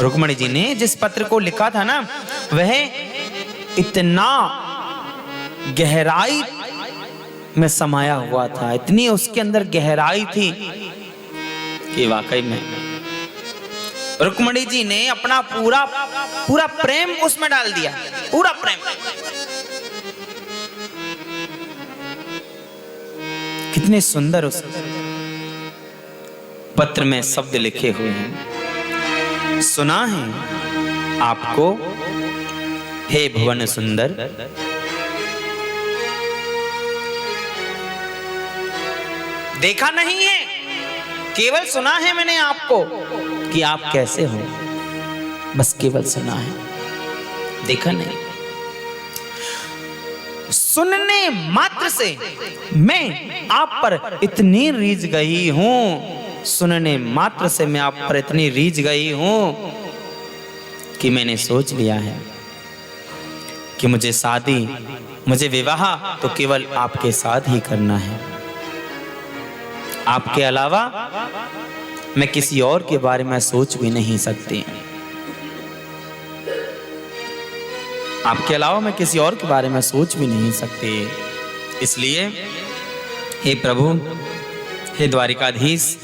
रुक्मणी जी ने जिस पत्र को लिखा था ना, वह इतना गहराई में समाया हुआ था, इतनी उसके अंदर गहराई थी कि वाकई में रुक्मणी जी ने अपना पूरा पूरा प्रेम उसमें डाल दिया, पूरा प्रेम। कितने सुंदर उस पत्र में शब्द लिखे हुए हैं। सुना है आपको हे भुवन सुंदर, देखा नहीं है, केवल सुना है मैंने आपको कि आप कैसे हो, बस केवल सुना है, देखा नहीं। सुनने मात्र से मैं आप पर इतनी रीझ गई हूं, सुनने मात्र से मैं आप पर इतनी रीझ गई हूं कि मैंने सोच लिया है कि मुझे शादी, मुझे विवाह तो केवल आपके साथ ही करना है। आपके अलावा मैं किसी और के बारे में सोच भी नहीं सकती। आपके अलावा मैं किसी और के बारे में सोच भी नहीं सकती। इसलिए हे प्रभु, हे द्वारिकाधीश,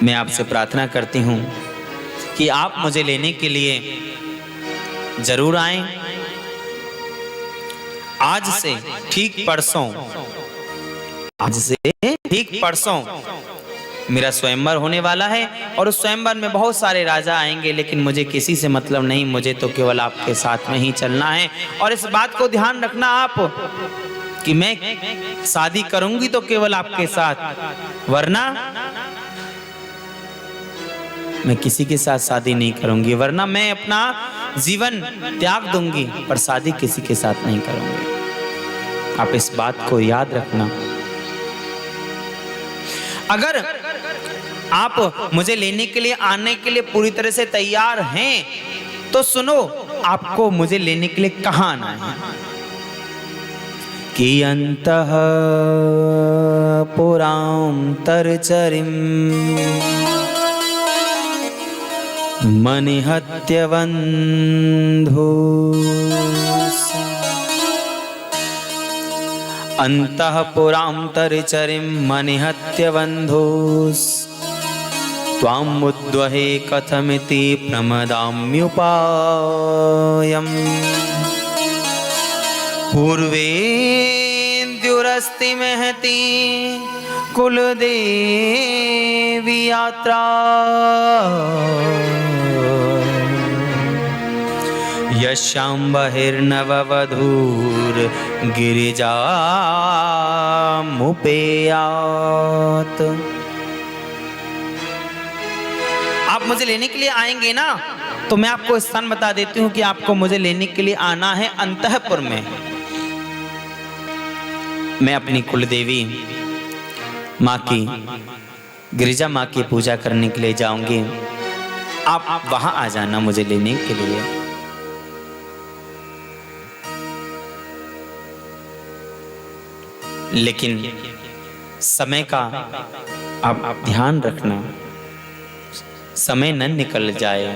मैं आपसे प्रार्थना करती हूं कि आप मुझे लेने के लिए जरूर आएं। आज से ठीक परसों, आज से ठीक परसों मेरा स्वयंवर होने वाला है और उस स्वयंवर में बहुत सारे राजा आएंगे, लेकिन मुझे किसी से मतलब नहीं, मुझे तो केवल आपके साथ में ही चलना है। और इस बात को ध्यान रखना आप कि मैं शादी करूंगी तो केवल आपके साथ, वरना मैं किसी के साथ शादी नहीं करूंगी, वरना मैं अपना जीवन त्याग दूंगी, पर शादी किसी के साथ नहीं करूंगी। आप इस बात को याद रखना। अगर आप मुझे लेने के लिए, आने के लिए पूरी तरह से तैयार हैं, तो सुनो, आपको मुझे लेने के लिए कहां आना है कि अंतः पुरां तरचरिम मनिहत्य बंधु, अंतःपुरां तरचरिं मनिहत्य बन्धुस्, त्वां उद्वहे कथमिति प्रमदाम्युपायम्। पूर्वेन्द्युरस्ति महती कुलदेवी यात्रा, यस्यां बहिर्नववधूर गिरिजामुपेयात्। आप मुझे लेने के लिए आएंगे ना, तो मैं आपको स्थान बता देती हूं कि आपको मुझे लेने के लिए आना है अंतःपुर में। मैं अपनी कुलदेवी माँ की, गिरिजा माँ की पूजा करने के लिए जाऊंगी। आप वहां आ जाना मुझे लेने के लिए। लेकिन समय का आप ध्यान रखना, समय न निकल जाए।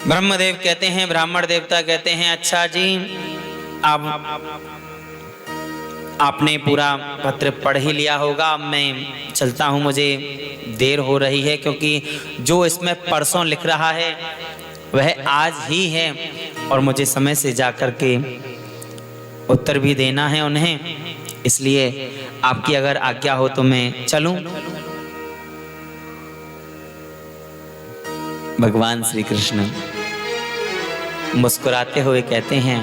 ब्रह्मदेव कहते हैं, ब्राह्मण देवता कहते हैं, अच्छा जी, अब आपने पूरा पत्र पढ़ ही लिया होगा, अब मैं चलता हूं, मुझे देर हो रही है, क्योंकि जो इसमें परसों लिख रहा है वह आज ही है और मुझे समय से जाकर के उत्तर भी देना है उन्हें। इसलिए आपकी अगर आज्ञा हो तो मैं चलूं। भगवान श्री कृष्ण मुस्कुराते हुए कहते हैं,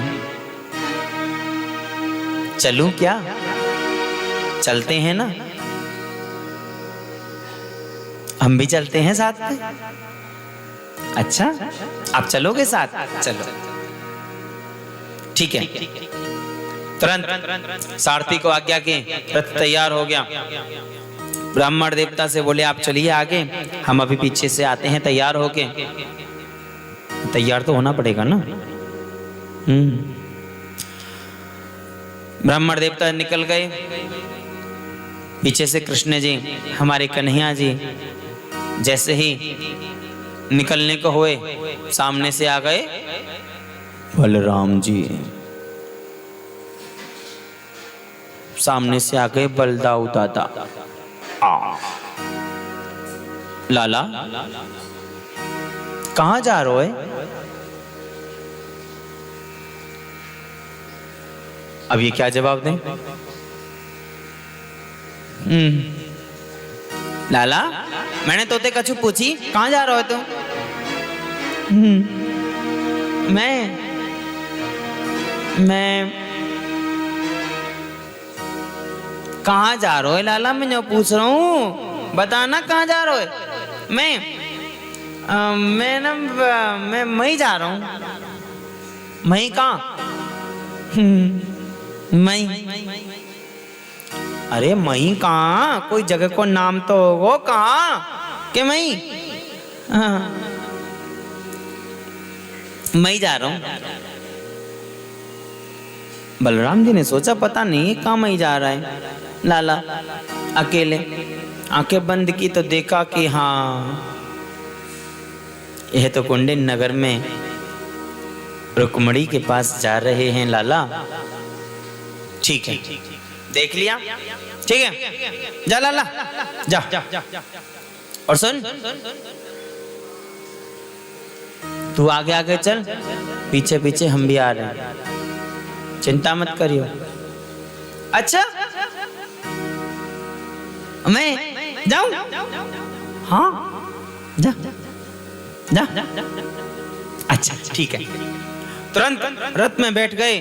चलूं क्या? चलते हैं ना, हम भी चलते हैं साथ में। अच्छा, आप चलोगे साथ? चलो, ठीक है। तुरंत सारथी को आज्ञा की, रथ तैयार हो गया। ब्राह्मण देवता से बोले, आप चलिए आगे, हम अभी पीछे से आते हैं तैयार होके। तैयार तो होना पड़ेगा ना। ब्राह्मण देवता निकल गए। पीछे से कृष्ण जी, हमारे कन्हैया जी जैसे ही निकलने को हुए, सामने से आ गए बलराम जी। सामने से आ गए बलदाऊ दादा। लाला कहाँ जा रहे हो? अब ये क्या जवाब दें? लाला मैंने तोते कछु पूछी, कहाँ जा रहे हो तुम? मैं कहाँ जा रहे हो लाला? मैं जो पूछ रहा हूँ बताना, कहाँ जा रहे हो? मैं मई जा रहा हूँ। मई कहाँ? मई? अरे मई कहाँ? कोई जगह को नाम तो वो कहाँ के मई? मई जा रहा हूँ। बलराम जी ने सोचा पता नहीं कहाँ मई जा रहा है लाला। अकेले आंखें बंद की तो देखा कि हाँ यह तो कुंडिन नगर में रुक्मणी के पास जा रहे हैं लाला। ठीक है, देख लिया, ठीक है, जा लाला जा। और सुन, तू आगे आगे चल, पीछे पीछे हम भी आ रहे हैं, चिंता मत करियो। अच्छा मैं जाऊं? हाँ जा जा। अच्छा ठीक है। तुरंत रथ में बैठ गए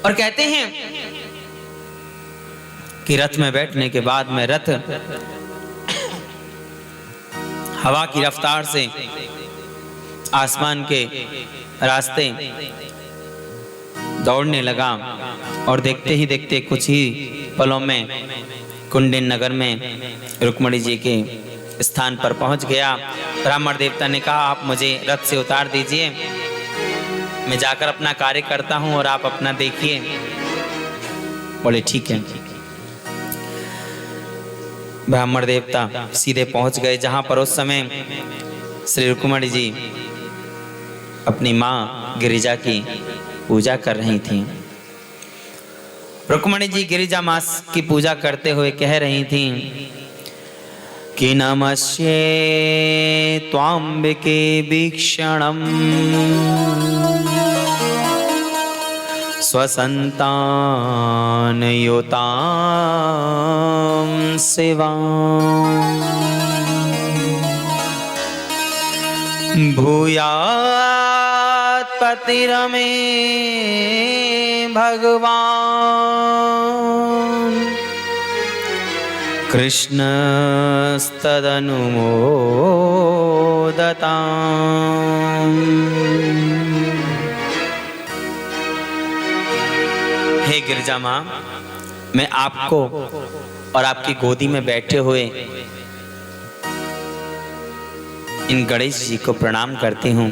और कहते हैं कि रथ में बैठने के बाद में रथ हवा की रफ्तार से आसमान के रास्ते दौड़ने लगा और देखते ही देखते कुछ ही पलों में कुंडिन नगर में रुक्मणी जी के स्थान पर पहुंच गया। ब्राह्मण देवता ने कहा आप मुझे रथ से उतार दीजिए, मैं जाकर अपना कार्य करता हूं और आप अपना देखिए। बोले ठीक है। ब्राह्मण देवता सीधे पहुंच गए जहां पर उस समय श्री रुक्मणी जी अपनी मां गिरिजा की पूजा कर रही थी। रुक्मणी जी गिरिजा मां की पूजा करते हुए कह रही थी कि नमस्ये त्वाम्बिके वीक्षणम् स्वसंतान योतां शिवाम् भूयात् पतिरमे भगवान कृष्णस्तदनुमोदताम्। हे गिरिजा मां, मैं आपको और आपकी गोदी में बैठे हुए इन गणेश जी को प्रणाम करती हूं।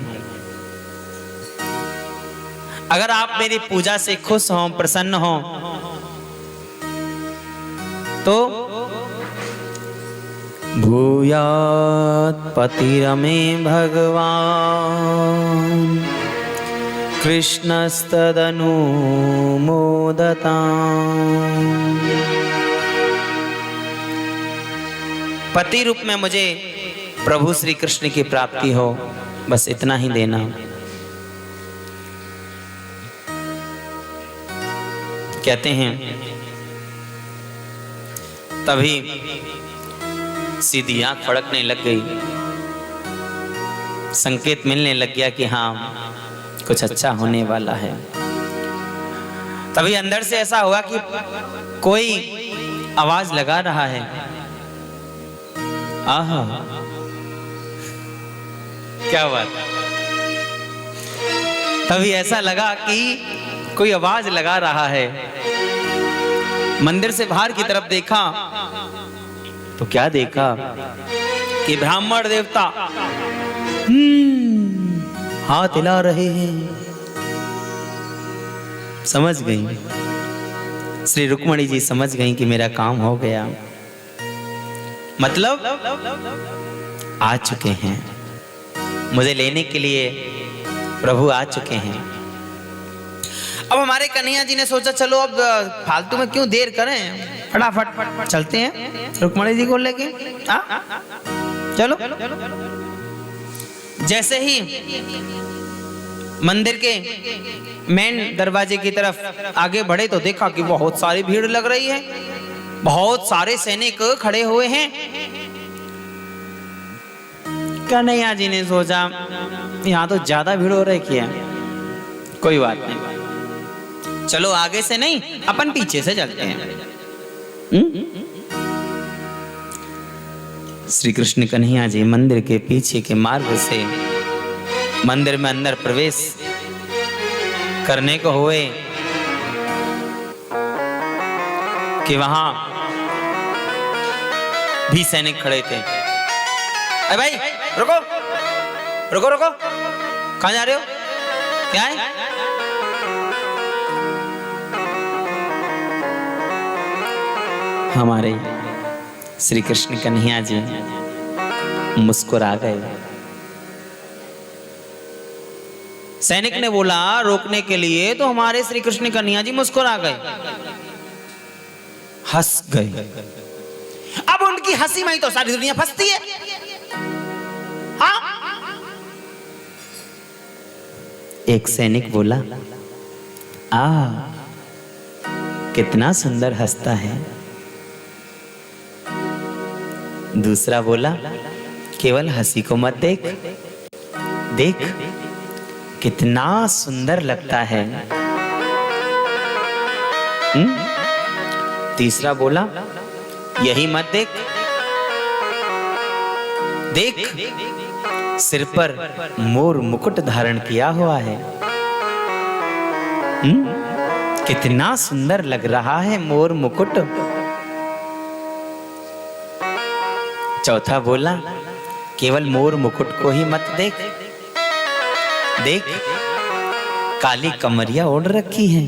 अगर आप मेरी पूजा से खुश हों, प्रसन्न हों, तो भूयात् पतिरमे भगवान कृष्णस्तदनुमोदताम्। पति रूप में मुझे प्रभु श्री कृष्ण की प्राप्ति हो, बस इतना ही देना। कहते हैं तभी सीधी आंख फड़कने लग गई, संकेत मिलने लग गया कि हाँ कुछ अच्छा होने वाला है। तभी अंदर से ऐसा हुआ कि कोई आवाज लगा रहा है। आहा क्या बात। तभी ऐसा लगा कि कोई आवाज लगा रहा है। मंदिर से बाहर की तरफ देखा तो क्या देखा कि ब्राह्मण देवता हाथ हिला रहे हैं। समझ गई श्री रुक्मणी जी समझ गई कि मेरा काम हो गया, मतलब आ चुके हैं, मुझे लेने के लिए प्रभु आ चुके हैं। अब हमारे कन्हैया जी ने सोचा चलो अब फालतू में क्यों देर करें, फटाफट चलते हैं रुक्मणी जी को लेके। चलो। जैसे ही मंदिर के मेन दरवाजे की तरफ आगे बढ़े तो देखा कि बहुत सारी भीड़ लग रही है, बहुत सारे सैनिक खड़े हुए हैं। कन्हैया जी ने सोचा यहाँ तो ज्यादा भीड़ हो रही है, कोई बात नहीं, चलो आगे से नहीं अपन पीछे से चलते हैं। श्री कृष्ण कन्हैया जी मंदिर के पीछे के मार्ग से मंदिर में अंदर प्रवेश करने को हुए कि वहां भी सैनिक खड़े थे। अरे भाई रुको रुको रुको, कहां जा रहे हो, क्या है? हमारे श्री कृष्ण कन्हैया जी मुस्कुरा गए। सैनिक ने बोला रोकने के लिए, तो हमारे श्री कृष्ण कन्हैया जी मुस्कुरा गए, हंस गए। अब उनकी हंसी में तो सारी दुनिया फंसती है। हाँ? एक सैनिक बोला कितना सुंदर हंसता है। दूसरा बोला केवल हंसी को मत देख, देख कितना सुंदर लगता है। तीसरा बोला यही मत देख, देख सिर पर मोर मुकुट धारण किया हुआ है, कितना सुंदर लग रहा है मोर मुकुट। चौथा बोला केवल मोर मुकुट को ही मत देख, देख काली कमरिया ओढ़ रखी है,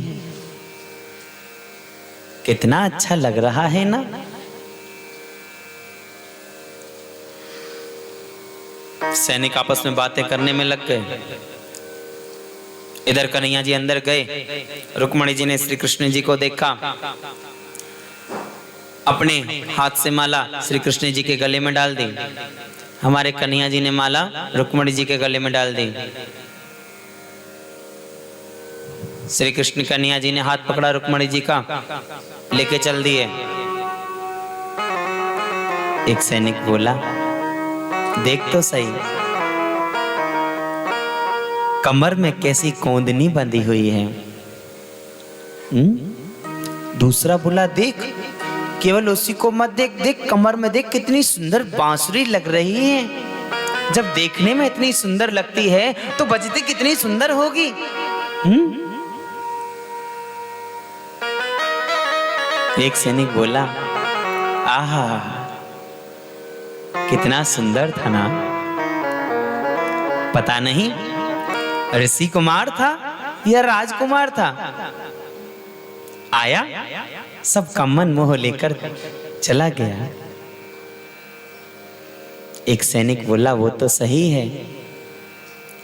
कितना अच्छा लग रहा है ना। सैनिक आपस में बातें करने में लग गए। इधर कन्हैया जी अंदर गए, रुक्मणी जी ने श्री कृष्ण जी को देखा, अपने हाथ से माला श्री कृष्ण जी के गले में डाल दी। हमारे कन्हैया जी ने माला रुक्मणी जी के गले में डाल दी। श्री कृष्ण कन्हैया जी ने हाथ पकड़ा रुक्मणी जी का, लेके चल दिए। एक सैनिक बोला देख तो सही, कमर में कैसी कोंदनी बंधी हुई है। दूसरा बोला देख केवल उसी को मत देख, देख कमर में देख कितनी सुंदर बांसुरी लग रही है। जब देखने में इतनी सुंदर लगती है तो बजती कितनी सुंदर होगी। एक सैनिक बोला आहा कितना सुंदर था ना, पता नहीं ऋषि कुमार था या राजकुमार था, आया सबका मन मोह लेकर चला गया। एक सैनिक बोला वो तो सही है,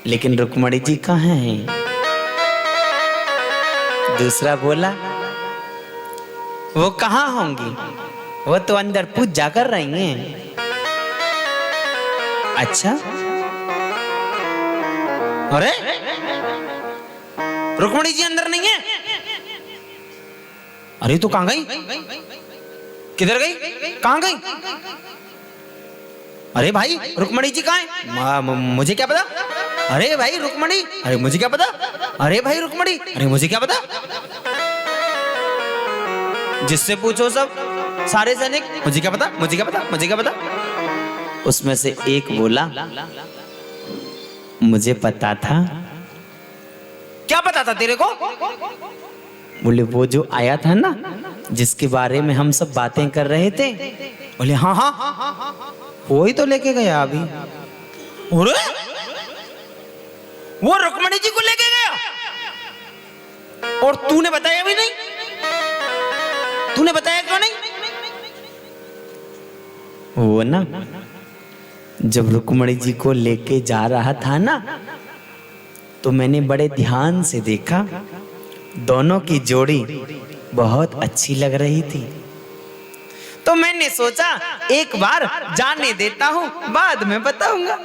लेकिन रुक्मणी जी कहाँ हैं? दूसरा बोला वो कहाँ होंगी, वो तो अंदर पूजा कर रही हैं। अच्छा, अरे रुक्मणी जी अंदर नहीं है? अरे तो कहां गई, किधर गई, कहां गई? अरे भाई रुक्मणी जी कहां है? मुझे क्या पता। अरे भाई रुक्मणी, अरे मुझे क्या पता। अरे भाई रुक्मणी, अरे मुझे क्या पता। जिससे पूछो सब सारे सैनिक मुझे क्या पता, मुझे क्या पता, मुझे क्या पता। उसमें से एक बोला मुझे पता था। क्या पता था तेरे को? बोले वो जो आया था ना, जिसके बारे में हम सब बातें कर रहे थे। बोले हाँ हाँ वो ही तो लेके गया अभी। अरे वो रुक्मणी जी को लेके गया और तूने बताया भी नहीं। तूने बताया क्यों नहीं? वो ना जब रुक्मणी जी को लेके जा रहा था ना, तो मैंने बड़े ध्यान से देखा, दोनों की जोड़ी बहुत अच्छी लग रही थी। तो मैंने सोचा एक बार जाने देता हूं, बाद में बताऊंगा।